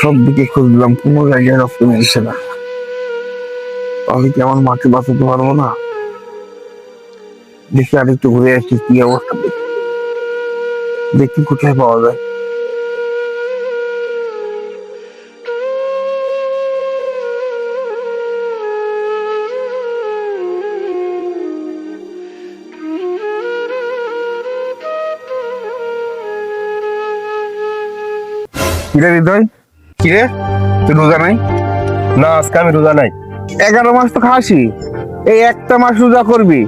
সব দিকে খুঁজলাম, কোনো জায়গায় রক্ত মিলছে না। আমি কি আমার মাকে বাঁচাতে পারবো না? দেখি আর একটু ঘুরে আসি, কি অবস্থা দেখি, দেখি কোথায় পাওয়া যায়। কিরে হৃদয়, কিরে তুই রোজা নাই? না, আজকে আমি রোজা নাই। 11 মাস তো খাসি, এই একটা মাস রোজা করবি,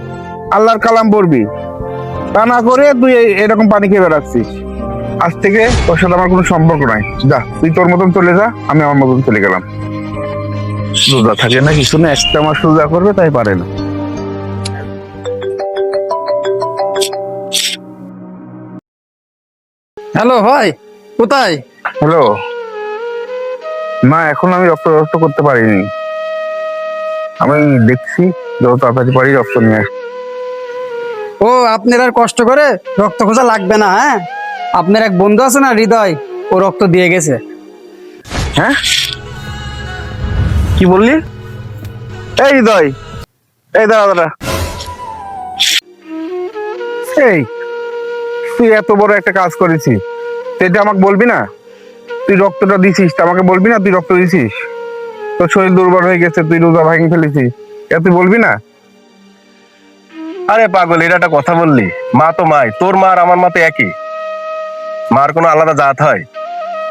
আল্লাহর কালাম পড়বি, তা না করে তুই এরকম পানি খেয়ে বেড়াচ্ছিস। আজ থেকে তোর সাথে আমার কোনো সম্পর্ক নাই। যা, তুই তোর মতন চলে যা, আমি আমার মতন চলে গেলাম। রোজা থাকে না কিছু না, একটা মাস রোজা করবে তাই পারে না। হ্যালো ভাই, কোথায়? হ্যালো, না এখন আমি রক্ত করতে পারিনি। আমি দেখছি যত তাড়াতাড়ি পারি রক্ত নিয়ে আসি। ও, আপনার আর কষ্ট করে রক্ত খোঁজা লাগবে না। হ্যাঁ, আপনার এক বন্ধু আছে না, হৃদয়, ও রক্ত দিয়ে গেছে। হ্যাঁ, কি বললি? এই হৃদয়, এই দাঁড়া দাঁড়া, এই তুই এত বড় একটা কাজ করেছিস, সেটা আমাকে বলবি না? তুই রক্তটা দিছিস, তা আমাকে বলবি না তুই রক্ত দিছিস? তোর শরীর দুর্বল হয়ে গেছে, তুই রোজা ভাঙি ফেলেছিস, এটা তুই বলবি না? আরে পাগল, এটা একটা কথা বললি? মা তো মাই, তোর মা আর আমার মা তো একই। মার কোনো আলাদা জাত হয়?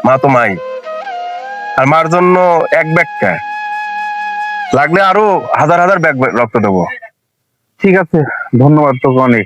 মা তো মাই। আর মার জন্য এক ব্যাগ খায়, লাগলে আরো হাজার হাজার ব্যাগ রক্ত দেবো। ঠিক আছে, ধন্যবাদ তোকে অনেক।